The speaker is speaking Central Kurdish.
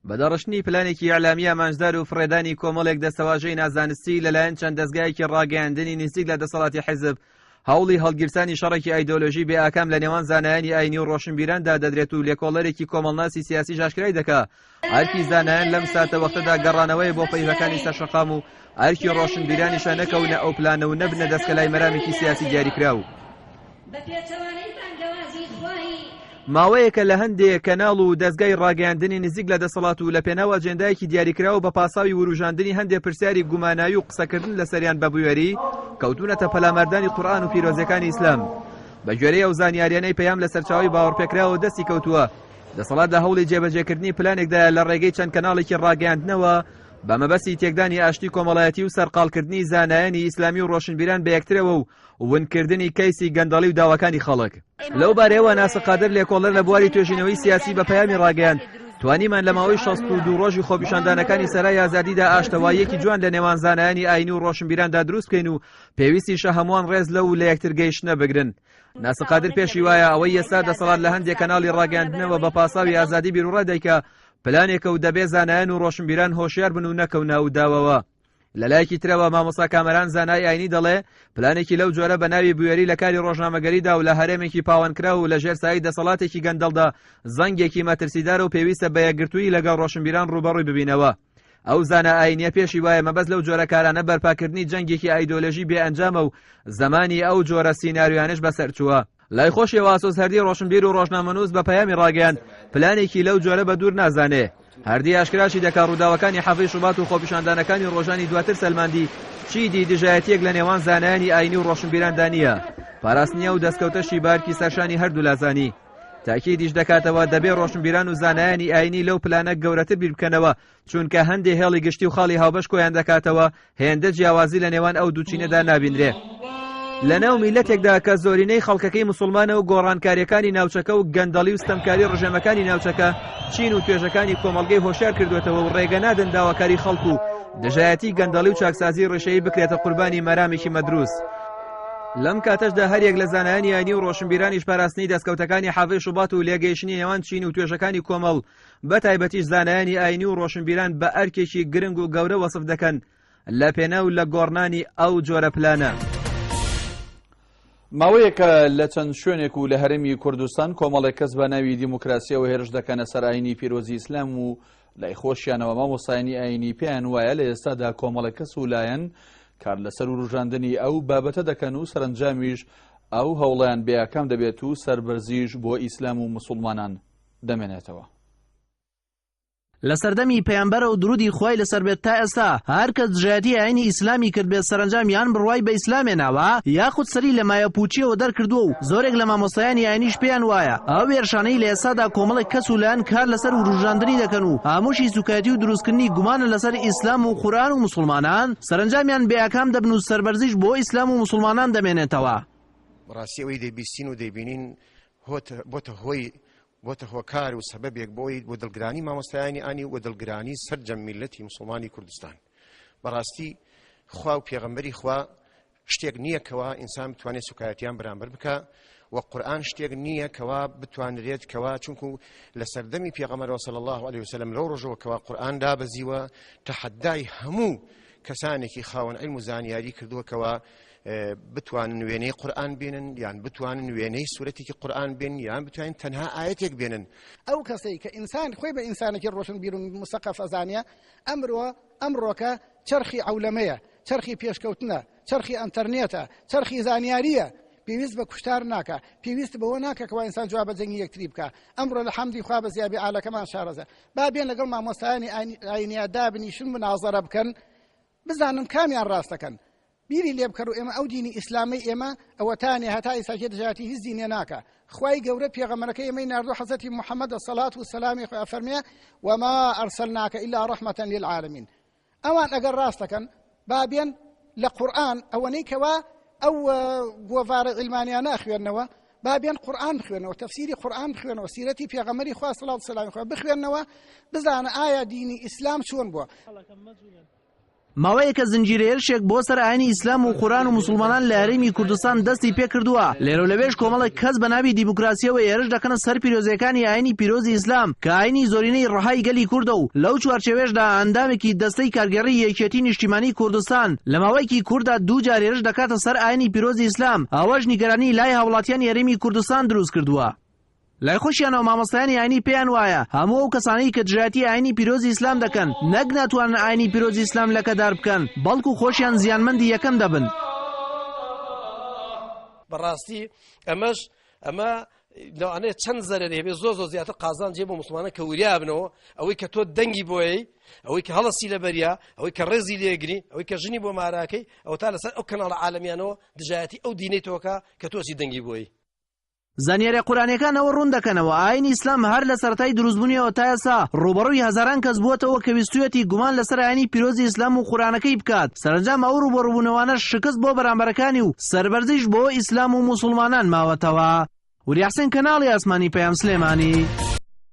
بەدەڕشتنی پلانێکی ئەعلامیە مانجدار و فڕێدانی کۆمەڵێک دەسەواژەی نازانستی لەلایەن چەند دەستگایەکی ڕاگەیاندنی نزیک لە دەسەڵاتی حیزب هەوڵی هەڵگرتنی شەڕێکی ئایدۆلۆژی بێ ئاکام لە نێوان زانایانی ئاینی و ڕۆشنبیراندا دەدرێت و لێکۆڵەرێکی کۆمەڵناسی سیاسی ژاشکرای دەکات. ئەرکی زانایان لەم ساتە وەختەدا گەڕانەوەی بۆ پەیوەکانی سەرشەقام و ئەرکی ڕۆشنبیرانیشە نەکەونە ئەو پلانە و نەبنە دەستکەلای مەرامێکی سیاسی دیاریکراو. ماوەیەکە لە هەندێک کەناڵ و دەستگای ڕاگەیاندنی نزیک لە دەسەڵات و لە پێناو ئەجێندایەکی دیاریکراوە بە پاساوی وروژاندنی هەندێک پرسیاری گوماناوی و قسەکردن لەسەریان بە بوێری کەوتونەتە پەلامەردانی قورئان و پیرۆزەکانی ئیسلام. بە گوێرەی ئەو زانیاریانەی پەیام لە سەرچاوی باوەڕپێکراوە دەستی کەوتووە. دەسەڵات لە هەوڵی جێبەجێکردنی پلانێکدا لە ڕێگەی چەند کەناڵێکی ڕاگەیاندنەوە بە مەبەستی تێکدانی ئاشتی کۆمەڵایەتی و سەرقاڵکردنی زانایانی ئیسلامی و ڕۆشنبیران بە یەکترەوە و ونکردنی کەیسی گەندەڵی و داواکانی خەڵک. لەو بارەیەوە ناسقادر لێکۆڵەر لە بواری توێژینەوەی سیاسی بە پەیامی ڕاگەیاند توانیمان لە ماوەی 62 ڕۆژی خۆپیشاندانەکانی سەرای ئازادیدا ئاشتەواییەکی جوان لە نێوان زانایانی ئاینی و ڕۆشنبیراندا دروست بکەین و پێویستیشە هەمووان ڕێز لەو لە یەکتر گەیشتنە بگرن. ناسقادر پێشی وایە ئەوەی ئێستا دەسەڵات لە هەندێک کەناڵی ڕاگەیاندنەوە بە پاساوی ئازادی بیرروڕە دەیکا پلانێکە و دەبێ زانایان و ڕۆشنبیران هۆشیار بن و نەکەونە ئەو داوەوە. لەلایەکی ترەوە مامۆستا کامەران زانای ئاینی دەڵێ پلانێکی لەو جۆرە بە ناوی بوێری لە کاری ڕۆژنامەگەریدا و لە هەرێمێکی پاوانکرا و لە ژێر سایی دەسەڵاتێکی گەندەڵدا زەنگێکی مەترسیدار و پێویستە بە یەکگرتووی لەگەڵ ڕۆشنبیران ڕوبەڕووی ببینەوە. ئەو زانە ئاینیە پێشی وایە مەبەست لەو جۆرە کارانە بەرپاکردنی جەنگێکی ئایدۆلۆژی بێ ئەنجامە و زەمانی ئەو جۆرە سیناریۆیانش بەسەر چووە. لای خۆشی واسۆس هەردی ڕۆشنبیر و ڕۆژنامەنووس بە پەیامی ڕاگەیاند پلانێکی لەو جۆرە بە دوور نازانێ. هەردی ئاشکراشی دەکا ڕووداوەکانی حەفەی شوبات و خۆپیشاندانەکانی ڕۆژانی دواتر سەلماندی چیدی دژایەتیەک لە نێوان زانایانی ئاینی و ڕۆشنبیراندا نییە. پاراستنیە و دەستکەوتەشی بارکی سەرشانی هەردوو لازانی. تاکیدیش دەکاتەوە دەبێ ڕۆشنبیران و زانایانی ئاینی لەو پلانە گەورەتر بیر بکەنەوە چونکە هەندێک هێڵی گشتی و خاڵی هاوبەش کۆیان دەکاتەوە هێندە جیاوازی لە نێوان ئەو دووچینەدا نابینرێ. لەناو میلەتێکدا کە زۆرینەی خەڵکەکەی مسلمانە و گۆڕانکاریەکانی ناوچەکە و گەندەڵی و ستەمکاری ڕژێمەکانی ناوچەکە چین و توێژەکانی کۆمەڵگەی هۆشیار کردوێتەوە و ڕێگە نادەن داواکاری خەڵک و دژایەتی گەندەڵی و چاکسازی ڕێشەیی بکرێتە قوربانی مەرامێکی مەدروس. لەم کاتەشدا هەریەک لە زانایانی ئاینی و ڕۆشنبیرانیش پاراستنی دەستکەوتەکانی حەفەی شوبات و لێگەیشتنی نێوان چین و توێژەکانی کۆمەڵ بە تایبەتیش زانایانی ئاینی و ڕۆشنبیران بە ئەرکێکی گرنگ و گەورە وەسف دەکەن لە پێناو لە گۆڕنانی ئەو جۆرە پلانە. ماوەیەکە لە چەند شوێنێک و لە هەرێمی کوردستان کۆمەڵێک کەس بە ناوی دیموکراسیەوە هێرش دەکەنە سەر ئاینی پیرۆزی ئیسلام و لای خۆشیانەوە مامۆستایانی ئاینی پێیان وایە لە ئێستادا کۆمەڵێک کەس و لایەن کار لەسەر و ڕژاندنی ئەو بابەتە دەکەن و سەرنجامیش ئەو هەوڵیان بێیاکام دەبێت و سەربەرزیش بۆ ئیسلام و مسلمانان دەمێنێتەوە. لە سەردەمی پەیامبەر و درودی خوای لەسەر بێت تا ئێستا هەر کەس دژایەتی ئاینی ئیسلامی کرد بێت سەرنجام یان بڕوای بە ئیسلامێناوە یاخود سەری لە مایە پوچیەوە دەرکردووە و زۆرێک لە مامۆستایانی ئاینیش پێیان وایە ئەو وێرشانەی لە ئێستادا کۆمەڵێک کەس و لایەن کار لەسەر و ڕژاندنی دەکەن و هەمووشی سوکایەتی و دروستکردنی گومانە لەسەر ئیسلام و قورئان و مسلمانان سەرنجامیان بێیاکام دەبن و سەربەرزیش بۆ ئیسلام و مسلمانان دەمێنێتەوە. ڕاستی ئەوەی دەیبیستین و دەیبینین بۆتە هۆکار و سەبەبێک بۆی بۆ دڵگرانی مامۆستایانی ئانی و دڵگرانی سەرجەم میلەتی مسلمانی کوردستان. بەڕاستی خوا و پێغەمبەری خوا شتێک نییە کەوا ئینسان بتوانێت سوکایەتیان بەرامبەر بکە و قورئان شتێک نییە کەوا بتوانرێت کەوا چونکو لە سەردەمی پێغەمبەر صلی الله علیه وسلم لەو ڕۆژەوە کەوا قورئان دابەزیوە تەحەدای هەموو کەسانێکی خاوەن عیلم و زانیاری کردووە کەوا بتوانن وێنەی قورئان بێنن یان بتوانن وێنەی سورەتێکی قورئان بێن یان بتوانن تەنها ئاەتێک بێنن. ئەو کەسەی کە ئینسان خۆی بە ئینسانێکی ڕۆشنبیر و مثقف ئەزانیە ئەمڕۆکە چرخی عەولەمەیە، چرخی پێشکەوتنە، چرخی ئەنتەرنێتە، چرخی زانیاریە، پێویست بە کوشتار ناکە، پێویست بەوە ناکە کەوا ئینسان جواب بە جەنگی یەکتری بکە. ئەمڕۆ لە حەمدی خوا بە زیابی ئالەکەمان شارەزە با بێن لەگەڵ مامۆستایانی ئاینیە دابنیشن مناظەرە بکەن بزانن کامیان ڕاستەکەن. بیری لێ بکەڕ و ئێمە ئەو دینی ئیسلامی ئێمە ئەوەتانێ هەتا ئیساکێ دژایەتی هیچ دینێ ناکە. خوای گەورە پێغەمبەرەکەی ئێمەی ناردووە حەزەتی محەممەد سەڵات و سەلامی خۆی ئەفەرمێ وما ئەرسەلناکە ئیلا ڕەحمەتەن للعالەمین. ئەوان ئەگەر ڕاستەکەن با بێن لە قورئان ئەوەنەی کەوا ئەو گۆڤارە عیلمانیانە ئەخوێننەوە با بێن قورئان بخوێنەوە، تەفسیری قورئان بخوێنەوە، سیرەتی پێغەمبەری خوا سەڵات و سەلامی خۆی بخوێنەوە بزانە ئایا دینی ئیسلام چۆن بووە. ماوەیەکە زنجیرەیەرشێک بۆ سەر ئاینی ئیسلام و قورآن و موسڵمانان لە هەرێمی کوردستان دەستی پێ کردووە. لێرە و لەوێش کۆمەڵێک کەس بە ناوی دیموکراسیەوە هێرش دەکەنە سەر پیرۆزیەکانی ئاینی پیرۆزی ئیسلام کە ئاینی زۆرینەی ڕەهای گەلی کوردە و لەو چوارچێوێشدا ئەندامێکی دەستەی کارگەڕی یەکێتی نیشتیمانی کوردستان لە ماوەیەکی کووردا دوو جار هێرش دەکاتە سەر ئاینی پیرۆزی ئیسلام. ئەوەش نیگەرانی لای هاوڵاتیانی هەرێمی کوردستان دروست کردووە. لای خۆشیانەوە مامۆستایانی ئاینی پێیان وایە هەموو ئەو کەسانەی کە دژایەتی ئاینی پیرۆزی ئیسلام دەکەن نەک ناتوانن ئاینی پیرۆزی ئیسلام لەکەدار بکەن بەڵکو خۆشیان زیانمەندی یەکەم دەبن. بەڕاستی ئەمە لەوانەیە چەند زەرێر هەبێت زۆر زیاتر قازان جێ بۆ موسڵمانە کە وریا بنەوە ئەوەی کە تۆ دەنگی بۆیەی ئەوەی کە هەڵەسی لە بەریا ئەوەی کە ڕێزی لێگری ئەوەی کە ژنی بۆ ماراکەی ئەو تا لەسەر ئەو کەناڵە عالەمیانەوە دژایەتی ئەو دینەی تۆکە کە تۆسی دەنگی بۆی. زانیاریە قورآنیەکان ئەوە ڕوون دەکەنەوە ئاینی ئیسلام هەر لە سەرەتای دروستبوونیەوە تا ئێستا ڕوبەڕووی هەزاران کەس بووەتەوە کە ویستویەتی گومان لەسەر ئاینی پیرۆزی ئیسلام و قورآنەکەی بکات. سەرنجام ئەو ڕوبەڕووبوونەوانە شکست بۆ بەرامبەرەکانی و سەربەرزیش بۆ ئیسلام و موسڵمانان ماوەتەوە. وریحسین کەناڵی ئاسمانی پەیام سلێمانی.